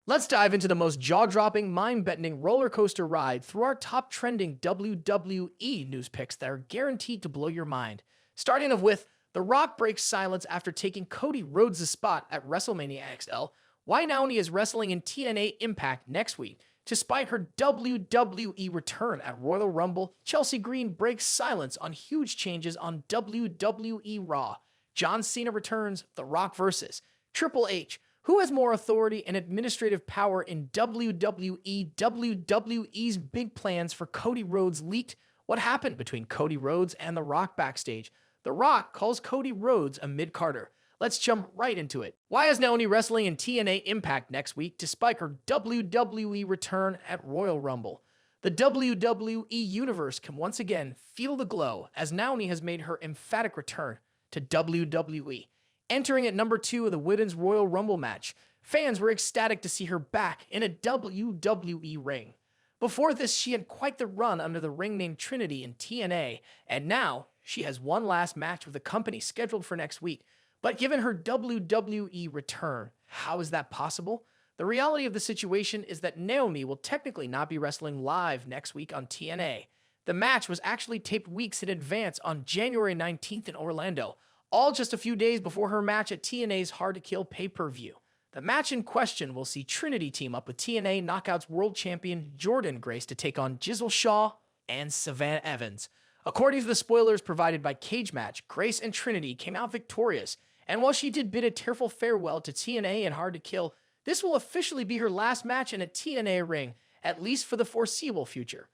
Let's dive into the most jaw-dropping, mind-bending roller coaster ride through our top trending WWE news picks that are guaranteed to blow your mind. Starting off with The Rock breaks silence after taking Cody Rhodes' spot at WrestleMania XL. Why Naomi is wrestling in TNA Impact next week. Despite her WWE return at Royal Rumble, Chelsea Green breaks silence on huge changes on WWE Raw. John Cena returns, The Rock versus Triple H. Who has more authority and administrative power in WWE? WWE's big plans for Cody Rhodes leaked. What happened between Cody Rhodes and The Rock backstage? The Rock calls Cody Rhodes a mid-carder. Let's jump right into it. Why is Naomi wrestling in TNA Impact next week despite her WWE return at Royal Rumble? The WWE Universe can once again feel the glow as Naomi has made her emphatic return to WWE. Entering at number 2 of the Women's Royal Rumble match, fans were ecstatic to see her back in a WWE ring. Before this, she had quite the run under the ring name Trinity in TNA, and now she has one last match with the company scheduled for next week. But given her WWE return, how is that possible? The reality of the situation is that Naomi will technically not be wrestling live next week on TNA. The match was actually taped weeks in advance on January 19th in Orlando, all just a few days before her match at TNA's Hard to Kill pay-per-view. The match in question will see Trinity team up with TNA Knockouts World Champion Jordan Grace to take on Jizzle Shaw and Savannah Evans. According to the spoilers provided by Cage Match, Grace and Trinity came out victorious, and while she did bid a tearful farewell to TNA and Hard to Kill, this will officially be her last match in a TNA ring, at least for the foreseeable future.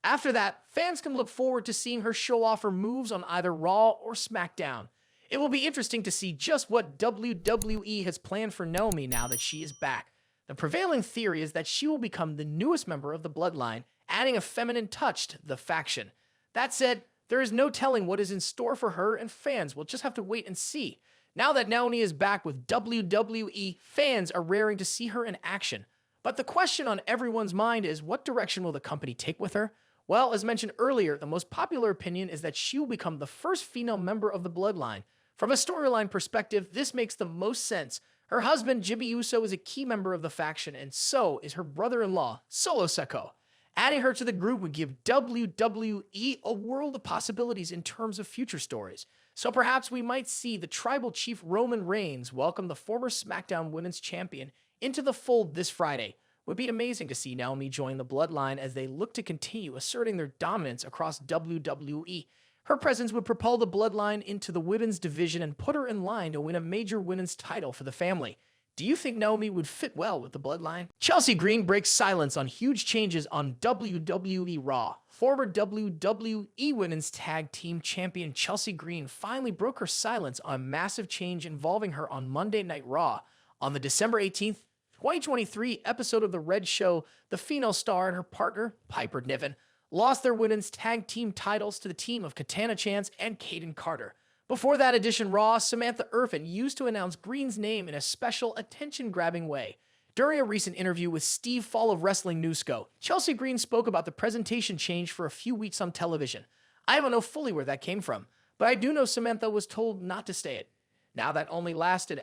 After that, fans can look forward to seeing her show off her moves on either Raw or SmackDown. It will be interesting to see just what WWE has planned for Naomi now that she is back. The prevailing theory is that she will become the newest member of the Bloodline, adding a feminine touch to the faction. That said, there is no telling what is in store for her, and fans will just have to wait and see. Now that Naomi is back with WWE, fans are raring to see her in action. But the question on everyone's mind is, what direction will the company take with her? Well, as mentioned earlier, the most popular opinion is that she will become the first female member of the Bloodline. From a storyline perspective, this makes the most sense. Her husband, Jimmy Uso, is a key member of the faction, and so is her brother-in-law, Solo Sikoa. Adding her to the group would give WWE a world of possibilities in terms of future stories. So perhaps we might see the tribal chief Roman Reigns welcome the former SmackDown Women's Champion into the fold this Friday. It would be amazing to see Naomi join the Bloodline as they look to continue asserting their dominance across WWE. Her presence would propel the Bloodline into the women's division and put her in line to win a major women's title for the family. Do you think Naomi would fit well with the Bloodline? Chelsea Green breaks silence on huge changes on WWE Raw. Former WWE Women's Tag Team Champion Chelsea Green finally broke her silence on a massive change involving her on Monday Night Raw. On the December 18th, 2023 episode of The Red Show, the female star and her partner, Piper Niven, lost their women's tag team titles to the team of Katana Chance and Kaden Carter. Before that edition Raw, Samantha Irvin used to announce Green's name in a special attention-grabbing way. During a recent interview with Steve Fall of Wrestling Newsco, Chelsea Green spoke about the presentation change for a few weeks on television. I don't know fully where that came from, but I do know Samantha was told not to say it. Now that only lasted,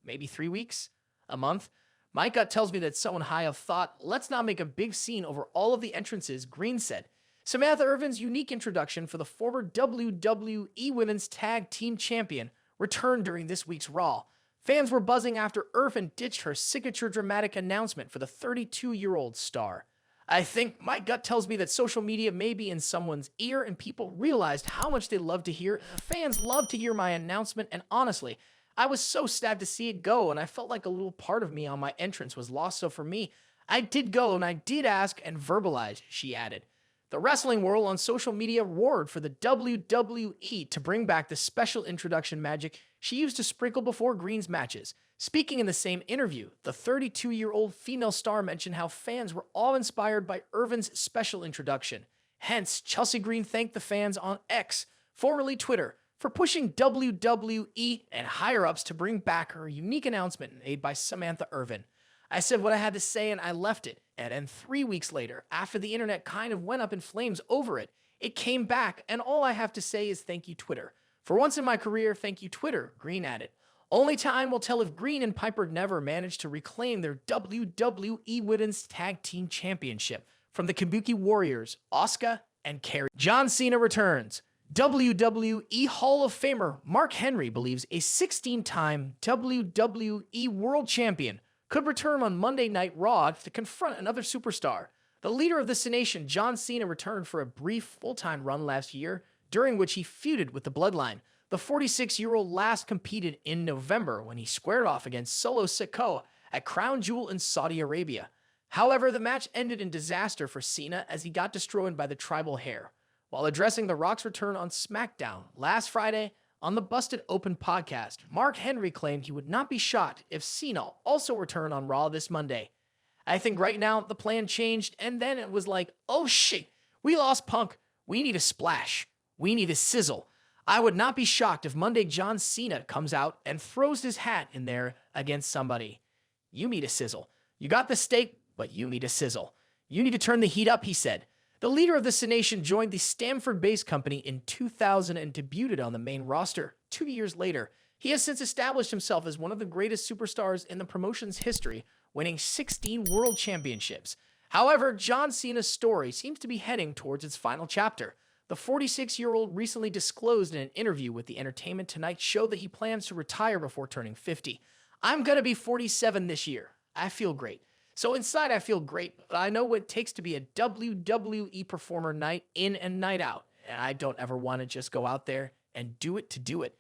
maybe 3 weeks? A month? My gut tells me that someone high up thought, let's not make a big scene over all of the entrances, Green said. Samantha Irvin's unique introduction for the former WWE Women's Tag Team Champion returned during this week's Raw. Fans were buzzing after Irvin ditched her signature dramatic announcement for the 32-year-old star. I think my gut tells me that social media may be in someone's ear and people realized how much they love to hear. Fans love to hear my announcement, and honestly, I was so sad to see it go, and I felt like a little part of me on my entrance was lost, so for me, I did go and I did ask and verbalize, she added. The wrestling world on social media roared for the WWE to bring back the special introduction magic she used to sprinkle before Green's matches. Speaking in the same interview, the 32-year-old female star mentioned how fans were awe-inspired by Irvin's special introduction. Hence, Chelsea Green thanked the fans on X, formerly Twitter, for pushing WWE and higher-ups to bring back her unique announcement made by Samantha Irvin. I said what I had to say and I left it. And then 3 weeks later, after the internet kind of went up in flames over it, it came back, and all I have to say is thank you, Twitter. For once in my career, thank you, Twitter, Green added. Only time will tell if Green and Piper never managed to reclaim their WWE Women's Tag Team Championship from the Kabuki Warriors, Asuka and Kerry. John Cena returns. WWE Hall of Famer Mark Henry believes a 16-time WWE World Champion could return on Monday Night Raw to confront another superstar. The leader of the Cenation, John Cena, returned for a brief full-time run last year, during which he feuded with the Bloodline. The 46-year-old last competed in November when he squared off against Solo Sikoa at Crown Jewel in Saudi Arabia. However, the match ended in disaster for Cena as he got destroyed by the Tribal Hair. While addressing The Rock's return on SmackDown last Friday on the Busted Open podcast, Mark Henry claimed he would not be shocked if Cena also returned on Raw this Monday. I think right now the plan changed, and then it was like, oh shit, we lost Punk. We need a splash. We need a sizzle. I would not be shocked if Monday John Cena comes out and throws his hat in there against somebody. You need a sizzle. You got the steak, but you need a sizzle. You need to turn the heat up, he said. The leader of the Cenation joined the Stamford-based company in 2000 and debuted on the main roster 2 years later. He has since established himself as one of the greatest superstars in the promotion's history, winning 16 world championships. However, John Cena's story seems to be heading towards its final chapter. The 46-year-old recently disclosed in an interview with the Entertainment Tonight show that he plans to retire before turning 50. I'm gonna be 47 this year. I feel great. So inside I feel great, but I know what it takes to be a WWE performer night in and night out. And I don't ever want to just go out there and do it to do it.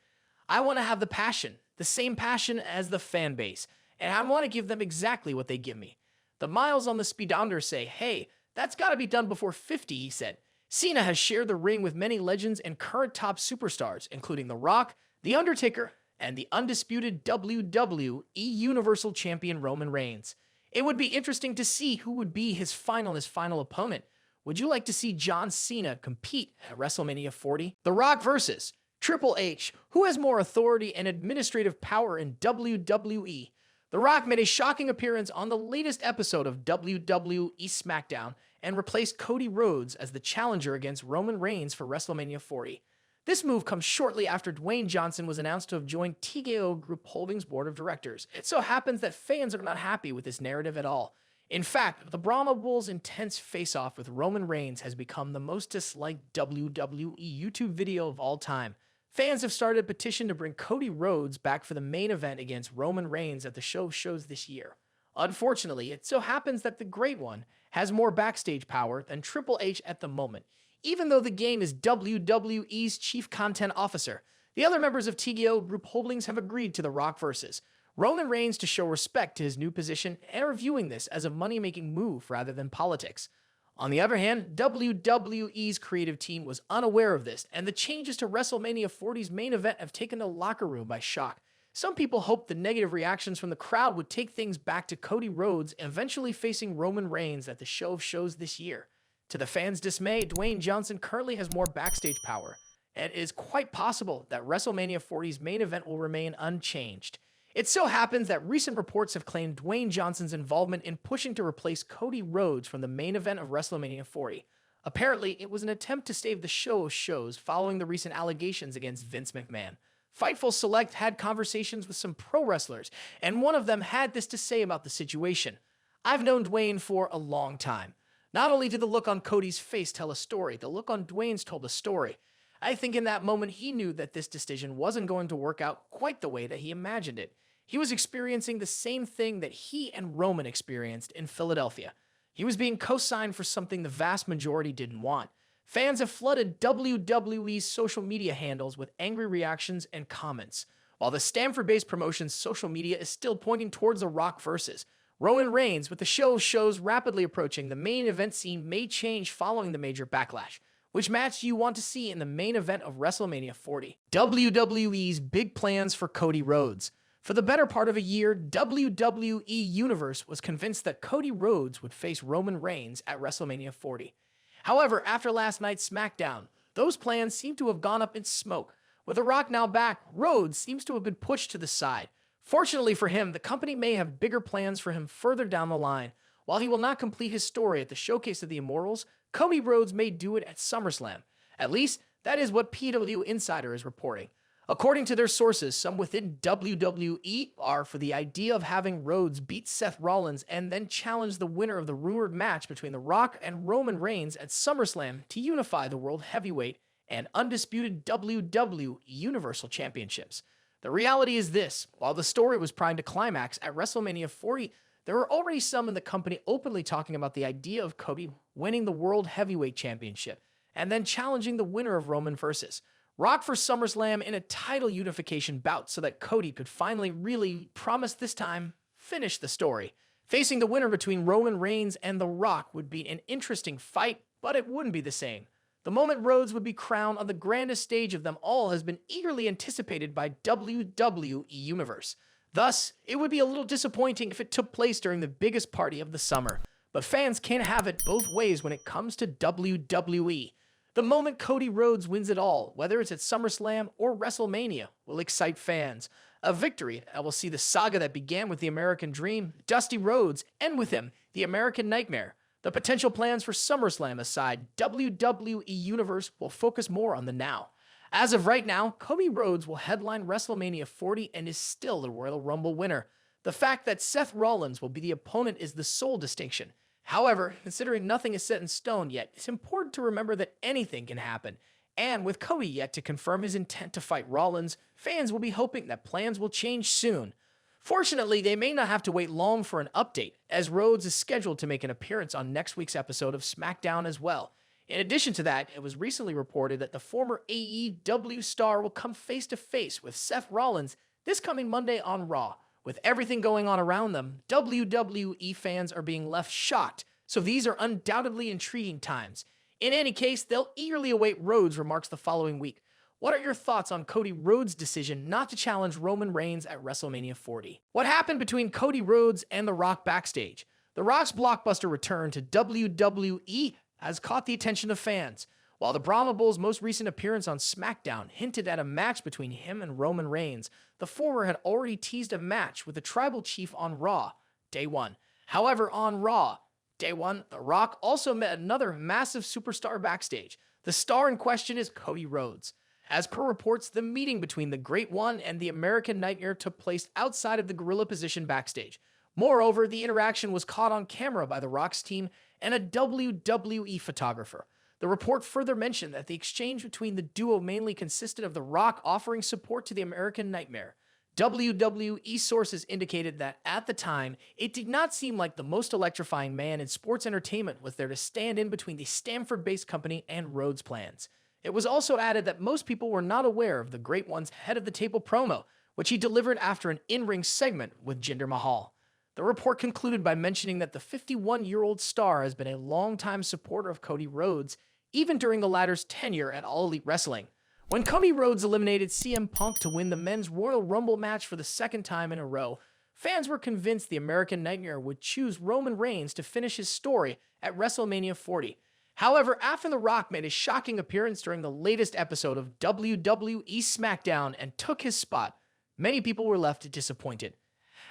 I want to have the passion, the same passion as the fan base. And I want to give them exactly what they give me. The miles on the speedometer say, hey, that's got to be done before 50, he said. Cena has shared the ring with many legends and current top superstars, including The Rock, The Undertaker, and the undisputed WWE Universal Champion Roman Reigns. It would be interesting to see who would be his final opponent. Would you like to see John Cena compete at WrestleMania 40? The Rock versus Triple H. Who has more authority and administrative power in WWE? The Rock made a shocking appearance on the latest episode of WWE SmackDown and replaced Cody Rhodes as the challenger against Roman Reigns for WrestleMania 40. This move comes shortly after Dwayne Johnson was announced to have joined TKO Group Holdings Board of Directors. It so happens that fans are not happy with this narrative at all. In fact, the Brahma Bull's intense face-off with Roman Reigns has become the most disliked WWE YouTube video of all time. Fans have started a petition to bring Cody Rhodes back for the main event against Roman Reigns at the shows this year. Unfortunately, it so happens that the Great One has more backstage power than Triple H at the moment. Even though the game is WWE's chief content officer, the other members of TKO Group Holdings have agreed to The Rock versus Roman Reigns to show respect to his new position and are viewing this as a money-making move rather than politics. On the other hand, WWE's creative team was unaware of this, and the changes to WrestleMania 40's main event have taken the locker room by shock. Some people hoped the negative reactions from the crowd would take things back to Cody Rhodes eventually facing Roman Reigns at the show of shows this year. To the fans' dismay, Dwayne Johnson currently has more backstage power, and it is quite possible that WrestleMania 40's main event will remain unchanged. It so happens that recent reports have claimed Dwayne Johnson's involvement in pushing to replace Cody Rhodes from the main event of WrestleMania 40. Apparently, it was an attempt to save the show of shows following the recent allegations against Vince McMahon. Fightful Select had conversations with some pro wrestlers, and one of them had this to say about the situation. I've known Dwayne for a long time. Not only did the look on Cody's face tell a story, the look on Dwayne's told a story. I think in that moment he knew that this decision wasn't going to work out quite the way that he imagined it. He was experiencing the same thing that he and Roman experienced in Philadelphia. He was being co-signed for something the vast majority didn't want. Fans have flooded WWE's social media handles with angry reactions and comments, while the Stamford-based promotion's social media is still pointing towards The Rock versus Roman Reigns. With the shows rapidly approaching, the main event scene may change following the major backlash. Which match do you want to see in the main event of WrestleMania 40? WWE's big plans for Cody Rhodes. For the better part of a year, WWE Universe was convinced that Cody Rhodes would face Roman Reigns at WrestleMania 40. However, after last night's SmackDown, those plans seem to have gone up in smoke. With The Rock now back, Rhodes seems to have been pushed to the side. Fortunately for him, the company may have bigger plans for him further down the line. While he will not complete his story at the Showcase of the Immortals, Cody Rhodes may do it at SummerSlam. At least, that is what PW Insider is reporting. According to their sources, some within WWE are for the idea of having Rhodes beat Seth Rollins and then challenge the winner of the rumored match between The Rock and Roman Reigns at SummerSlam to unify the World Heavyweight and undisputed WWE Universal Championships. The reality is this: while the story was primed to climax at WrestleMania 40, there were already some in the company openly talking about the idea of Cody winning the World Heavyweight Championship and then challenging the winner of Roman versus Rock for SummerSlam in a title unification bout so that Cody could finally really promise this time finish the story. Facing the winner between Roman Reigns and The Rock would be an interesting fight, but it wouldn't be the same. The moment Rhodes would be crowned on the grandest stage of them all has been eagerly anticipated by WWE Universe. Thus, it would be a little disappointing if it took place during the biggest party of the summer. But fans can't have it both ways when it comes to WWE. The moment Cody Rhodes wins it all, whether it's at SummerSlam or WrestleMania, will excite fans. A victory that will see the saga that began with the American Dream, Dusty Rhodes, end with him, the American Nightmare. The potential plans for SummerSlam aside, WWE Universe will focus more on the now. As of right now, Cody Rhodes will headline WrestleMania 40 and is still the Royal Rumble winner. The fact that Seth Rollins will be the opponent is the sole distinction. However, considering nothing is set in stone yet, it's important to remember that anything can happen. And with Cody yet to confirm his intent to fight Rollins, fans will be hoping that plans will change soon. Fortunately, they may not have to wait long for an update, as Rhodes is scheduled to make an appearance on next week's episode of SmackDown as well. In addition to that, it was recently reported that the former AEW star will come face-to-face with Seth Rollins this coming Monday on Raw. With everything going on around them, WWE fans are being left shocked, so these are undoubtedly intriguing times. In any case, they'll eagerly await Rhodes' remarks the following week. What are your thoughts on Cody Rhodes' decision not to challenge Roman Reigns at WrestleMania 40? What happened between Cody Rhodes and The Rock backstage? The Rock's blockbuster return to WWE has caught the attention of fans, while the Brahma Bull's most recent appearance on SmackDown hinted at a match between him and Roman Reigns. The former had already teased a match with the Tribal Chief on Raw, Day 1. However, on Raw, Day 1, The Rock also met another massive superstar backstage. The star in question is Cody Rhodes. As per reports, the meeting between the Great One and the American Nightmare took place outside of the gorilla position backstage. Moreover, the interaction was caught on camera by The Rock's team and a WWE photographer. The report further mentioned that the exchange between the duo mainly consisted of The Rock offering support to the American Nightmare. WWE sources indicated that at the time, it did not seem like the most electrifying man in sports entertainment was there to stand in between the Stamford-based company and Rhodes' plans. It was also added that most people were not aware of the Great One's head-of-the-table promo, which he delivered after an in-ring segment with Jinder Mahal. The report concluded by mentioning that the 51-year-old star has been a longtime supporter of Cody Rhodes, even during the latter's tenure at All Elite Wrestling. When Cody Rhodes eliminated CM Punk to win the men's Royal Rumble match for the second time in a row, fans were convinced the American Nightmare would choose Roman Reigns to finish his story at WrestleMania 40. However, after The Rock made a shocking appearance during the latest episode of WWE SmackDown and took his spot, many people were left disappointed.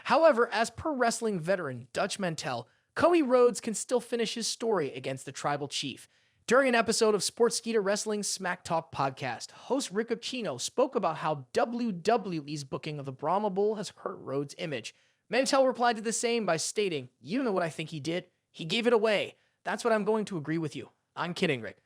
However, as per wrestling veteran Dutch Mantell, Cody Rhodes can still finish his story against the Tribal Chief. During an episode of Sportskeeda Wrestling's Smack Talk podcast, host Rick Aquino spoke about how WWE's booking of the Brahma Bull has hurt Rhodes' image. Mantell replied to the same by stating, "You know what I think he did? He gave it away. That's what I'm going to agree with you." I'm kidding, Rick,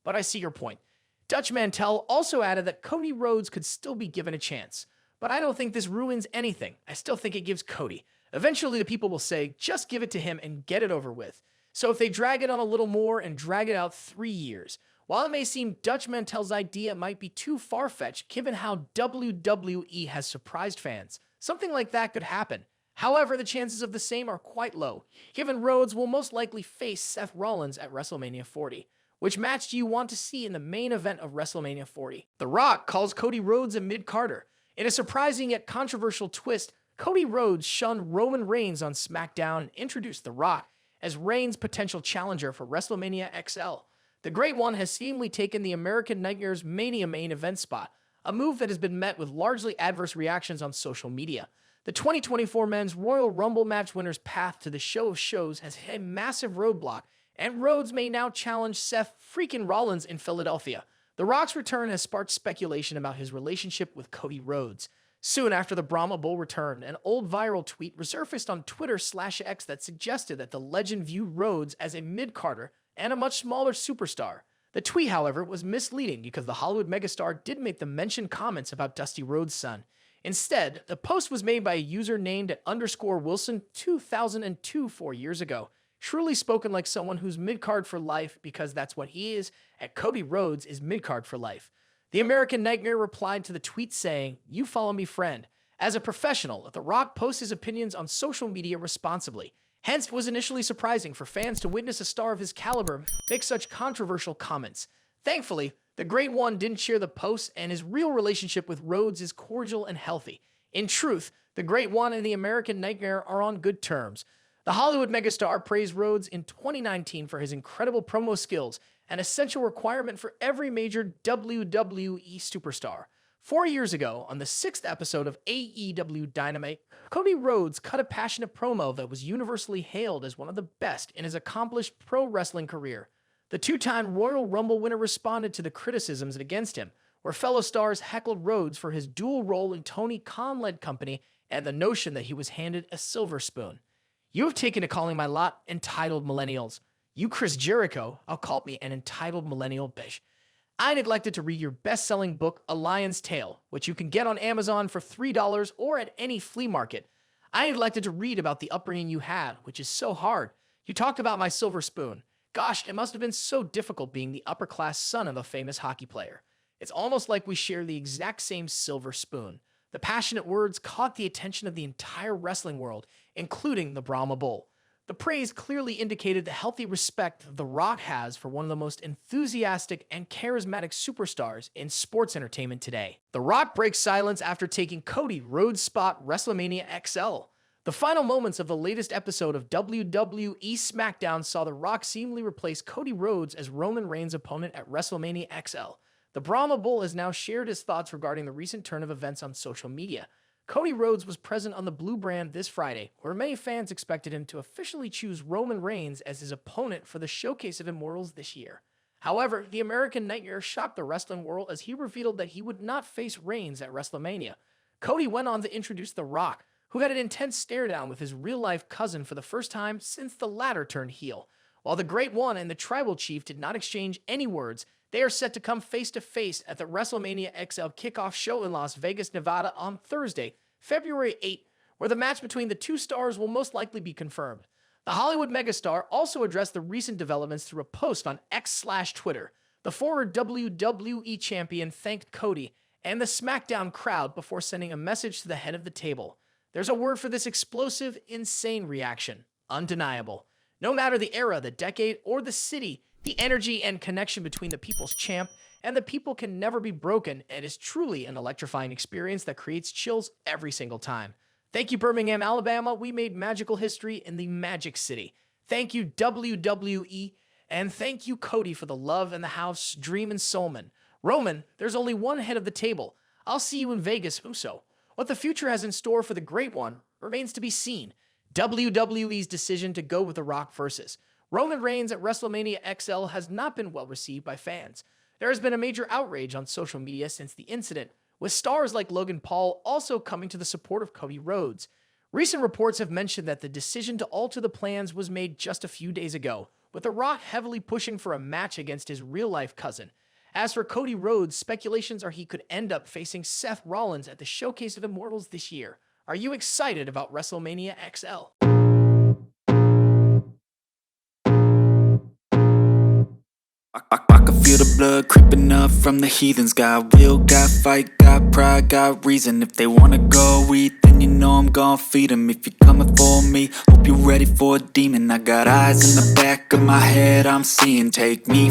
but I see your point. Dutch Mantell also added that Cody Rhodes could still be given a chance. But I don't think this ruins anything. I still think it gives Cody. Eventually the people will say, just give it to him and get it over with. So if they drag it on a little more and drag it out 3 years, while it may seem Dutch Mantell's idea might be too far-fetched given how WWE has surprised fans, something like that could happen. However, the chances of the same are quite low, given Rhodes will most likely face Seth Rollins at WrestleMania 40. Which match do you want to see in the main event of WrestleMania 40? The Rock calls Cody Rhodes a mid-carder. In a surprising yet controversial twist, Cody Rhodes shunned Roman Reigns on SmackDown and introduced The Rock as Reigns' potential challenger for WrestleMania XL. The Great One has seemingly taken the American Nightmare's Mania main event spot, a move that has been met with largely adverse reactions on social media. The 2024 Men's Royal Rumble match winner's path to the show of shows has hit a massive roadblock, and Rhodes may now challenge Seth freaking Rollins in Philadelphia. The Rock's return has sparked speculation about his relationship with Cody Rhodes. Soon after the Brahma Bull returned, an old viral tweet resurfaced on Twitter/X that suggested that the legend viewed Rhodes as a mid-carder and a much smaller superstar. The tweet, however, was misleading because the Hollywood megastar did make the mentioned comments about Dusty Rhodes' son. Instead, the post was made by a user named at _Wilson2002 4 years ago, truly spoken like someone who's mid-card for life because that's what he is, and Cody Rhodes is mid-card for life. The American Nightmare replied to the tweet saying, "You follow me, friend. As a professional, The Rock posts his opinions on social media responsibly. Hence, it was initially surprising for fans to witness a star of his caliber make such controversial comments. Thankfully, the Great One didn't share the post, and his real relationship with Rhodes is cordial and healthy. In truth, the Great One and the American Nightmare are on good terms. The Hollywood megastar praised Rhodes in 2019 for his incredible promo skills, an essential requirement for every major WWE superstar. 4 years ago, on the 6th episode of AEW Dynamite, Cody Rhodes cut a passionate promo that was universally hailed as one of the best in his accomplished pro wrestling career. The two-time Royal Rumble winner responded to the criticisms against him, where fellow stars heckled Rhodes for his dual role in Tony Khan-led company and the notion that he was handed a silver spoon. "You have taken to calling my lot entitled millennials. You, Chris Jericho, I'll call me an entitled millennial bitch. I neglected to read your best-selling book, A Lion's Tale, which you can get on Amazon for $3 or at any flea market. I neglected to read about the upbringing you had, which is so hard. You talked about my silver spoon. Gosh, it must have been so difficult being the upper-class son of a famous hockey player. It's almost like we share the exact same silver spoon." The passionate words caught the attention of the entire wrestling world, including the Brahma Bull. The praise clearly indicated the healthy respect The Rock has for one of the most enthusiastic and charismatic superstars in sports entertainment today. The Rock breaks silence after taking Cody Rhodes' spot WrestleMania XL. The final moments of the latest episode of WWE SmackDown saw The Rock seemingly replace Cody Rhodes as Roman Reigns' opponent at WrestleMania XL. The Brahma Bull has now shared his thoughts regarding the recent turn of events on social media. Cody Rhodes was present on the Blue brand this Friday, where many fans expected him to officially choose Roman Reigns as his opponent for the Showcase of Immortals this year. However, the American Nightmare shocked the wrestling world as he revealed that he would not face Reigns at WrestleMania. Cody went on to introduce The Rock, who had an intense stare-down with his real-life cousin for the first time since the latter turned heel. While the Great One and the Tribal Chief did not exchange any words, they are set to come face-to-face at the WrestleMania XL kickoff show in Las Vegas, Nevada on Thursday, February 8th, where the match between the two stars will most likely be confirmed. The Hollywood megastar also addressed the recent developments through a post on X/Twitter. The former WWE champion thanked Cody and the SmackDown crowd before sending a message to the head of the table. There's a word for this explosive, insane reaction: undeniable. No matter the era, the decade, or the city, the energy and connection between the people's champ and the people can never be broken, and is truly an electrifying experience that creates chills every single time. Thank you, Birmingham, Alabama. We made magical history in the Magic City. Thank you, WWE, and thank you, Cody, for the love and the house, Dream and Soulman. Roman, there's only one head of the table. I'll see you in Vegas, Uso. What the future has in store for the Great One remains to be seen. WWE's decision to go with The Rock versus Roman Reigns at WrestleMania XL has not been well received by fans. There has been a major outrage on social media since the incident, with stars like Logan Paul also coming to the support of Cody Rhodes. Recent reports have mentioned that the decision to alter the plans was made just a few days ago, with The Rock heavily pushing for a match against his real-life cousin. As for Cody Rhodes, speculations are he could end up facing Seth Rollins at the Showcase of Immortals this year. Are you excited about WrestleMania XL? I can feel the blood creeping up from the heathens. Got will, got fight, got pride, got reason. If they wanna go eat, then you know I'm gon' feed them. If you're coming for me, hope you're ready for a demon. I got eyes in the back of my head, I'm seeing. Take me